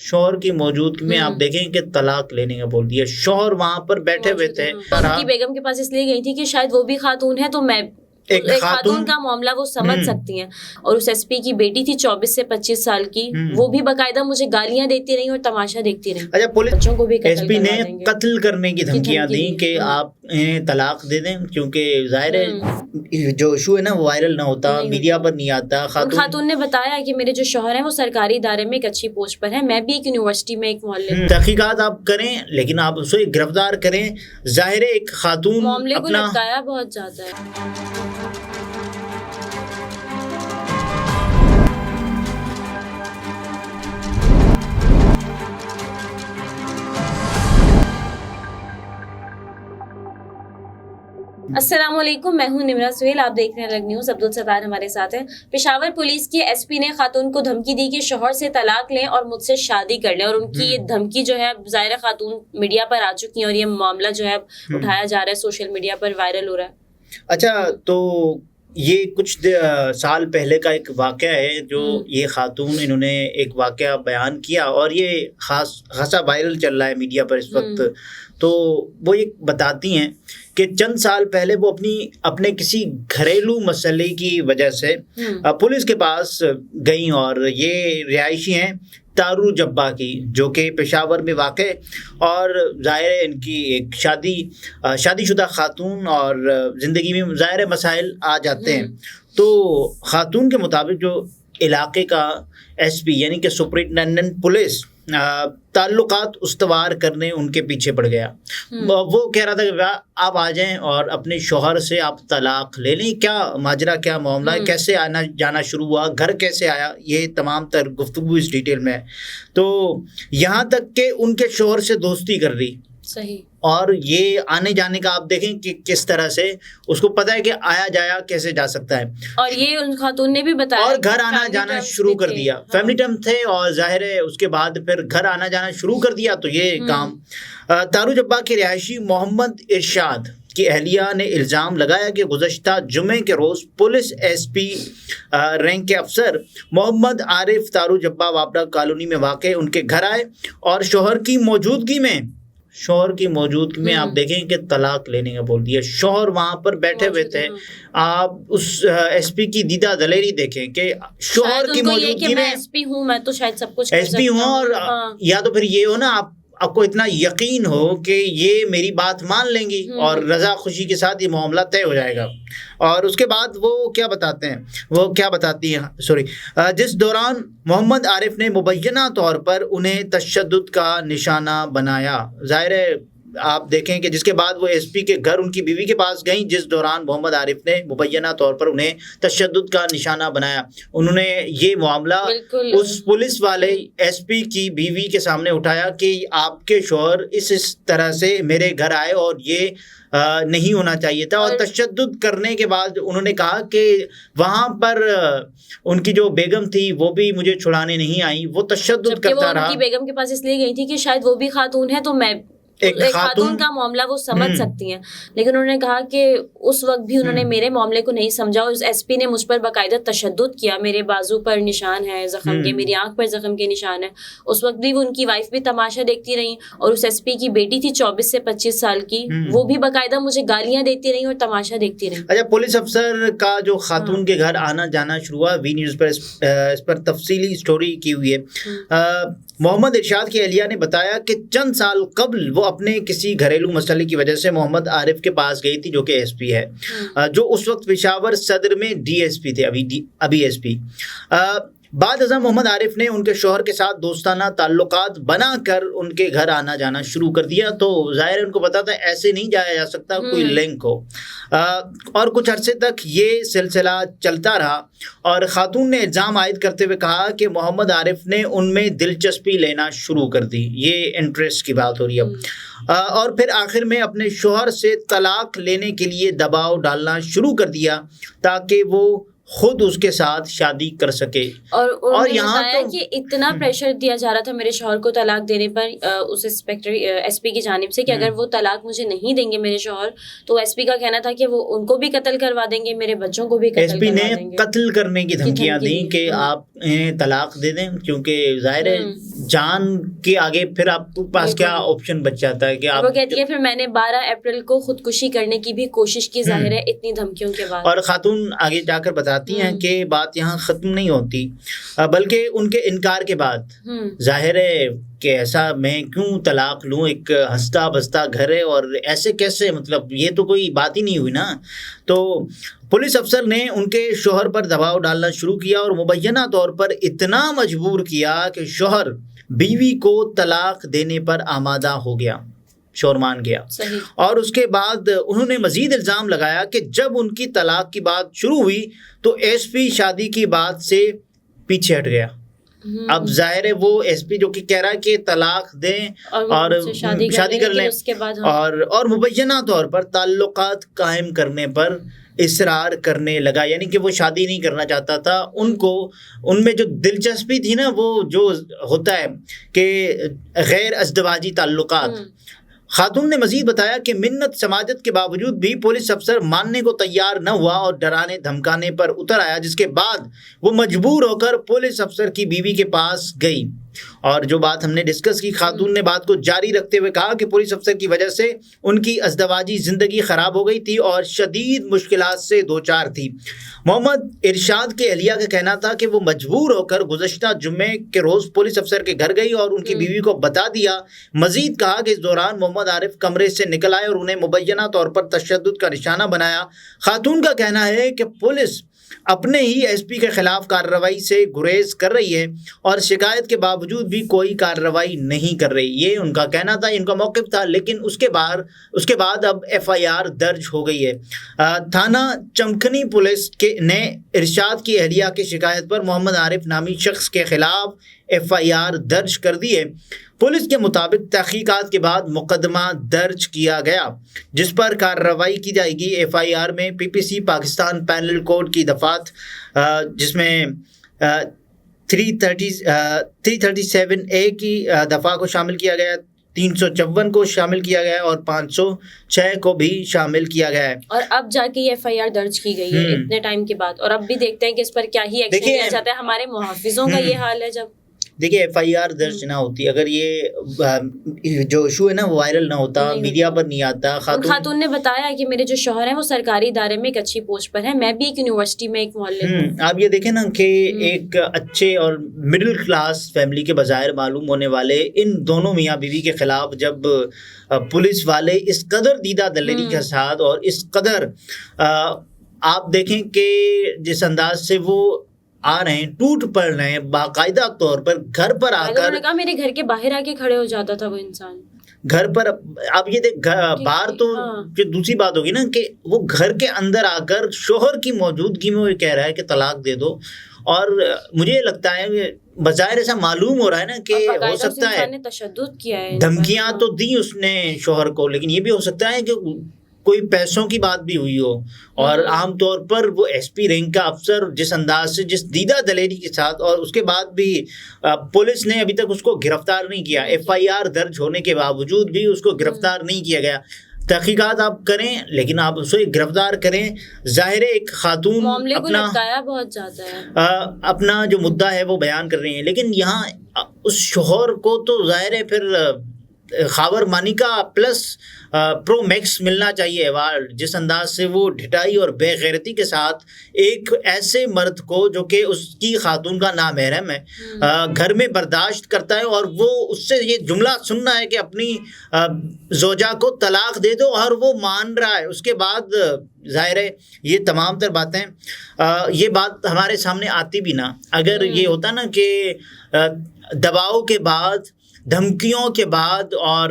شوہر کی موجودگی میں آپ دیکھیں کہ طلاق لینے کا بول دیا. شوہر وہاں پر بیٹھے ہوئے تھے. ان کی بیگم کے پاس اس لیے گئی تھی کہ شاید وہ بھی خاتون ہے تو میں ایک خاتون کا معاملہ وہ سمجھ سکتی ہیں. اور اس ایس پی کی بیٹی تھی 24 سے 25 سال کی, وہ بھی باقاعدہ مجھے گالیاں دیتی رہی اور تماشا دیکھتی رہی. اچھا, پولیس بچوں کو بھی ایس پی نے قتل کرنے کی دھمکیاں دیں کہ آپ طلاق دے دیں, کیونکہ ظاہر ہے جو ایشو ہے نا وہ وائرل نہ ہوتا, میڈیا پر نہیں آتا. خاتون نے بتایا کہ میرے جو شوہر ہیں وہ سرکاری ادارے میں ایک اچھی پوسٹ پر ہیں, میں بھی ایک یونیورسٹی میں ایک معلم. تحقیقات آپ کریں لیکن آپ اسے گرفتار کریں. ظاہر ہے ایک خاتون معاملے کو لٹکایا بہت زیادہ ہے. السلام علیکم, میں ہوں نمرہ سہیل, آپ دیکھ رہے ہیں الگ نیوز. عبدالستار ہمارے ساتھ ہیں. پشاور پولیس کی ایس پی نے خاتون کو دھمکی دی کہ شوہر سے طلاق لیں اور مجھ سے شادی کر لیں, اور ان کی یہ دھمکی جو ہے ظاہر خاتون میڈیا پر آ چکی ہیں اور یہ معاملہ جو ہے اٹھایا جا رہا ہے, سوشل میڈیا پر وائرل ہو رہا ہے. اچھا, تو یہ کچھ سال پہلے کا ایک واقعہ ہے جو یہ خاتون انہوں نے ایک واقعہ بیان کیا اور یہ خاصا وائرل چل رہا ہے میڈیا پر اس وقت. تو وہ یہ بتاتی ہیں کہ چند سال پہلے وہ اپنے کسی گھریلو مسئلے کی وجہ سے پولیس کے پاس گئیں, اور یہ رہائشی ہیں تارو جبا کی, جو کہ پشاور میں واقع, اور ظاہر ہے ان کی ایک شادی شدہ خاتون, اور زندگی میں ظاہر مسائل آ جاتے ہیں. تو خاتون کے مطابق جو علاقے کا ایس پی یعنی کہ سپرنٹینڈنٹ پولیس تعلقات استوار کرنے ان کے پیچھے پڑ گیا. وہ کہہ رہا تھا کہ آپ آ جائیں اور اپنے شوہر سے آپ طلاق لے لیں. کیا ماجرا, کیا معاملہ ہے, کیسے آنا جانا شروع ہوا, گھر کیسے آیا, یہ تمام تر گفتگو اس ڈیٹیل میں ہے. تو یہاں تک کہ ان کے شوہر سے دوستی کر رہی. صحیح. اور یہ آنے جانے کا آپ دیکھیں کہ کس طرح سے اس کو پتا ہے کہ آیا جایا کیسے جا سکتا ہے, اور یہ ان خاتون نے بھی بتایا, اور گھر آنا جانا شروع کر دیا. فیملی ٹرم تھے اور ظاہر ہے اس کے بعد پھر گھر آنا جانا شروع کر دیا. تو یہ کام تارو جبا کے رہائشی محمد ارشاد کی اہلیہ نے الزام لگایا کہ گزشتہ جمعے کے روز پولیس ایس پی رینک کے افسر محمد عارف تارو جبا واپڈا کالونی میں واقع ان کے گھر آئے اور شوہر کی موجودگی میں آپ دیکھیں کہ طلاق لینے کا بول دیا. شوہر وہاں پر بیٹھے ہوئے تھے. آپ اس ایس پی کی دیدہ دلیری دیکھیں کہ شوہر کی موجودگی میں ایس پی ہوں, میں تو شاید سب کچھ ایس پی ہوں, اور یا تو پھر یہ ہو نا آپ کو اتنا یقین ہو کہ یہ میری بات مان لیں گی اور رضا خوشی کے ساتھ یہ معاملہ طے ہو جائے گا. اور اس کے بعد وہ کیا بتاتی ہیں جس دوران محمد عارف نے مبینہ طور پر انہیں تشدد کا نشانہ بنایا. ظاہر ہے آپ دیکھیں کہ جس کے بعد وہ ایس پی کے گھر ان کی بیوی کے پاس گئیں, جس دوران محمد عارف نے مبینہ طور پر انہیں تشدد کا نشانہ بنایا. انہوں نے یہ معاملہ اس پولیس والے ایس پی کی بیوی کے سامنے اٹھایا کہ آپ کے شوہر اس طرح سے میرے گھر آئے اور یہ نہیں ہونا چاہیے تھا. اور تشدد کرنے کے بعد انہوں نے کہا کہ وہاں پر ان کی جو بیگم تھی وہ بھی مجھے چھڑانے نہیں آئی, وہ تشدد کرتا رہا. ان کی بیگم کے پاس اس لیے گئی تھی کہ شاید وہ بھی خاتون ہے تو میں ایک خاتون کا معاملہ وہ سمجھ سکتی ہیں. لیکن انہوں نے کہا کہ اس وقت بھی انہوں نے میرے معاملے کو نہیں سمجھا, اور ایس پی نے مجھ پر باقاعدہ تشدد کیا. میرے بازو پر نشان ہے زخم کے, میری آنکھ پر زخم کے نشان ہے. اس وقت بھی وہ ان کی وائف بھی تماشا دیکھتی رہی, اور اس ایس پی کی بیٹی تھی 24 سے 25 سال کی, وہ بھی باقاعدہ مجھے گالیاں دیتی رہی اور تماشا دیکھتی رہی. اچھا, پولیس افسر کا جو خاتون کے گھر آنا جانا شروع ہوا, وی نیوز پر اس پر تفصیلی اسٹوری کی ہوئی ہے. محمد ارشاد کی اہلیہ نے بتایا کہ چند سال قبل وہ اپنے کسی گھریلو مسئلے کی وجہ سے محمد عارف کے پاس گئی تھی, جو کہ ایس پی ہے, جو اس وقت پشاور صدر میں ڈی ایس پی تھے, ابھی ایس پی. بعد ازاں محمد عارف نے ان کے شوہر کے ساتھ دوستانہ تعلقات بنا کر ان کے گھر آنا جانا شروع کر دیا. تو ظاہر ہے ان کو پتا تھا ایسے نہیں جایا جا سکتا, کوئی لنک ہو. اور کچھ عرصے تک یہ سلسلہ چلتا رہا, اور خاتون نے الزام عائد کرتے ہوئے کہا کہ محمد عارف نے ان میں دلچسپی لینا شروع کر دی. یہ انٹرسٹ کی بات ہو رہی ہے. اور پھر آخر میں اپنے شوہر سے طلاق لینے کے لیے دباؤ ڈالنا شروع کر دیا تاکہ وہ خود اس کے ساتھ شادی کر سکے. اور یہاں بتایا کہ اتنا پریشر دیا جا رہا تھا میرے شوہر کو طلاق دینے پر اس انسپیکٹر ایس پی کی جانب سے کہ اگر وہ طلاق مجھے نہیں دیں گے میرے شوہر تو ایس پی کا کہنا تھا کہ وہ ان کو بھی قتل کروا دیں گے, میرے بچوں کو بھی قتل کروا دیں گے. ایس پی نے قتل کرنے کی دھمکیاں دیں کہ آپ طلاق دے دیں, کیونکہ ظاہر ہے جان کے آگے پھر آپ کے پاس کیا آپشن بچ جاتا ہے کہ آپ. وہ کہتی ہے پھر میں نے 12 اپریل کو خودکشی کرنے کی بھی کوشش کی, ظاہر ہے اتنی دھمکیوں کے بعد. اور خاتون آگے جا کر بتاتی ہیں کہ بات یہاں ختم نہیں ہوتی بلکہ ان کے انکار کے بعد ظاہر ہے کہ ایسا میں کیوں طلاق لوں, ایک ہنستا بستا گھر ہے اور ایسے کیسے, مطلب یہ تو کوئی بات ہی نہیں ہوئی نا. تو پولیس افسر نے ان کے شوہر پر دباؤ ڈالنا شروع کیا اور مبینہ طور پر اتنا مجبور کیا کہ شوہر بیوی کو طلاق دینے پر آمادہ ہو گیا, شوہر مان گیا. اور اس کے بعد انہوں نے مزید الزام لگایا کہ جب ان کی طلاق کی بات شروع ہوئی تو ایس پی شادی کی بات سے پیچھے ہٹ گیا. اب ظاہر ہے وہ ایس پی جو کہ کہہ رہا ہے کہ طلاق دیں اور شادی کر لیں اور مبینہ طور پر تعلقات قائم کرنے پر اصرار کرنے لگا, یعنی کہ وہ شادی نہیں کرنا چاہتا تھا. ان میں جو دلچسپی تھی نا, وہ جو ہوتا ہے کہ غیر ازدواجی تعلقات. خاتون نے مزید بتایا کہ منت سماجت کے باوجود بھی پولیس افسر ماننے کو تیار نہ ہوا اور ڈرانے دھمکانے پر اتر آیا, جس کے بعد وہ مجبور ہو کر پولیس افسر کی بیوی کے پاس گئی. اور جو بات ہم نے ڈسکس کی, خاتون نے بات کو جاری رکھتے ہوئے کہا کہ پولیس افسر کی وجہ سے ان کی ازدواجی زندگی خراب ہو گئی تھی اور شدید مشکلات سے دوچار تھی. محمد ارشاد کے اہلیہ کا کہنا تھا کہ وہ مجبور ہو کر گزشتہ جمعے کے روز پولیس افسر کے گھر گئی اور ان کی بیوی کو بتا دیا. مزید کہا کہ اس دوران محمد عارف کمرے سے نکل آئے اور انہیں مبینہ طور پر تشدد کا نشانہ بنایا. خاتون کا کہنا ہے کہ پولیس اپنے ہی ایس پی کے خلاف کارروائی سے گریز کر رہی ہے اور شکایت کے باوجود بھی کوئی کارروائی نہیں کر رہی. یہ ان کا کہنا تھا, ان کا موقف تھا, لیکن اس کے بعد اب ایف آئی آر درج ہو گئی ہے. تھانہ چمکنی پولیس نے ارشاد کی اہلیہ کی شکایت پر محمد عارف نامی شخص کے خلاف ایف آئی آر درج کر دی ہے. پولیس کے مطابق تحقیقات کے بعد مقدمہ درج کیا گیا جس پر کارروائی کی جائے گی. ایف آئی آر میں پی پی سی پاکستان پینل کوڈ کی دفعات جس میں 337A کی دفعہ کو شامل کیا گیا, 354 کو شامل کیا گیا اور 506 کو بھی شامل کیا گیا ہے. اور اب جا کے یہ ایف آئی آر درج کی گئی ہے اتنے ٹائم کے بعد, اور اب بھی دیکھتے ہیں کہ اس پر کیا ہی ایکشن لیا جاتا ہے. ہمارے محافظوں کا یہ حال ہے. جب دیکھیے ایف آئی آر درج نہ ہوتی, اگر یہ جو ایشو ہے نا وہ وائرل نہ ہوتا, میڈیا پر نہیں آتا. خاتون نے بتایا کہ میرے جو شوہر ہیں وہ سرکاری ادارے میں ایک اچھی پوسٹ پر ہیں, میں بھی ایک یونیورسٹی میں ایک معلم ہوں. آپ یہ دیکھیں نا کہ ایک اچھے اور مڈل کلاس فیملی کے بظاہر معلوم ہونے والے ان دونوں میاں بیوی کے خلاف جب پولیس والے اس قدر دیدہ دلیری کے ساتھ اور اس قدر آپ دیکھیں کہ جس انداز سے وہ آ رہے ہیں, ٹوٹ پڑ رہے ہیں باقاعدہ طور پر گھر پر آ کر. میرے گھر کے باہر آ کے کھڑے ہو جاتا تھا وہ انسان گھر پر. اب یہ دیکھ باہر تو جو دوسری بات ہوگی نا کہ وہ گھر کے اندر آ کر شوہر کی موجودگی میں وہ کہہ رہا ہے کہ طلاق دے دو. اور مجھے لگتا ہے بظاہر ایسا معلوم ہو رہا ہے نا کہ ہو سکتا ہے تشدد کیا ہے, دھمکیاں تو دی اس نے شوہر کو, لیکن یہ بھی ہو سکتا ہے کہ کوئی پیسوں کی بات بھی ہوئی ہو. اور عام طور پر وہ ایس پی رینک کا افسر جس انداز سے, جس دیدہ دلیری کے ساتھ, اور اس کے بعد بھی پولیس نے ابھی تک اس کو گرفتار نہیں کیا. ایف آئی آر درج ہونے کے باوجود بھی اس کو گرفتار نہیں کیا گیا. تحقیقات آپ کریں لیکن آپ اسے گرفتار کریں. ظاہر ہے ایک خاتون اپنا جو مدعا ہے وہ بیان کر رہی ہیں, لیکن یہاں اس شوہر کو تو ظاہر ہے پھر خاور مانی کا پلس پرو میکس ملنا چاہیے ایوارڈ, جس انداز سے وہ ڈھٹائی اور بے غیرتی کے ساتھ ایک ایسے مرد کو جو کہ اس کی خاتون کا نامحرم ہے گھر میں برداشت کرتا ہے, اور وہ اس سے یہ جملہ سننا ہے کہ اپنی زوجہ کو طلاق دے دو, اور وہ مان رہا ہے. اس کے بعد ظاہر ہے یہ تمام تر باتیں یہ بات ہمارے سامنے آتی بھی نہ. اگر یہ ہوتا نا کہ دباؤ کے بعد دھمکیوں کے بعد اور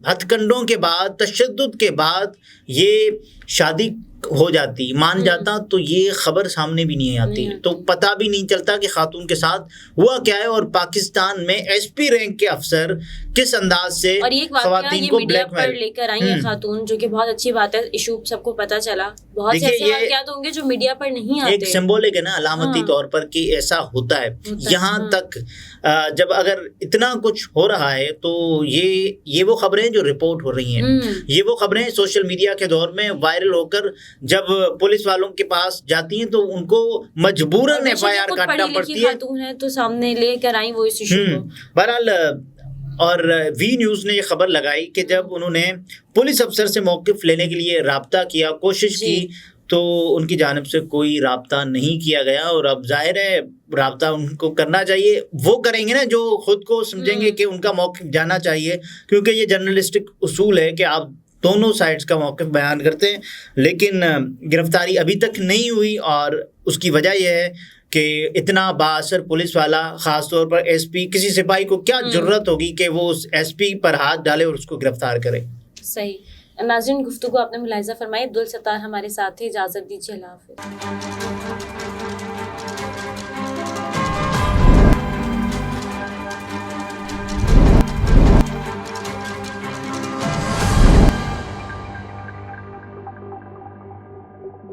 ہتھ کنڈوں کے بعد تشدد کے بعد یہ شادی ہو جاتی مان جاتا تو یہ خبر سامنے بھی نہیں آتی, تو پتہ بھی نہیں چلتا کہ خاتون کے ساتھ ہوا کیا ہے. اور پاکستان میں ایس پی رینک کے افسر کس انداز سے خواتین کو بلیک میل لے کر آئی ہیں خاتون, جو کہ بہت اچھی بات ہے, ایشو سب کو پتہ چلا. بہت سے ایسے واقعات ہوں گے جو میڈیا پر نہیں آتے. ایک سمبولک ہے نا, علامتی طور پر کہ ایسا ہوتا ہے. یہاں تک جب اگر اتنا کچھ ہو رہا ہے تو یہ وہ خبریں جو رپورٹ ہو رہی ہیں, یہ وہ خبریں سوشل میڈیا کے دور میں وائرل ہو کر جب پولیس والوں کے پاس جاتی ہیں تو ان کو مجبوراً ایف آئی آر کاٹنا پڑتی ہے. تو سامنے لے کر آئی وہ اس ایشو کو. بہرحال اور وی نیوز نے یہ خبر لگائی کہ جب انہوں نے پولیس افسر سے موقف لینے کے لیے رابطہ کیا, کوشش کی, تو ان کی جانب سے کوئی رابطہ نہیں کیا گیا. اور اب ظاہر ہے رابطہ ان کو کرنا چاہیے, وہ کریں گے نا جو خود کو سمجھیں گے کہ ان کا موقف جانا چاہیے, کیونکہ یہ جرنلسٹک اصول ہے کہ آپ دونوں سائڈز کا موقف بیان کرتے ہیں. لیکن گرفتاری ابھی تک نہیں ہوئی, اور اس کی وجہ یہ ہے کہ اتنا بااثر پولیس والا, خاص طور پر ایس پی, کسی سپاہی کو کیا جرت ہوگی کہ وہ اس ایس پی پر ہاتھ ڈالے اور اس کو گرفتار کرے. صحیح. ناظرین, گفتگو آپ نے ملاحظہ فرمائی. عبدالستار ہمارے ساتھ تھے. اجازت دیجیے. اللہ حافظ.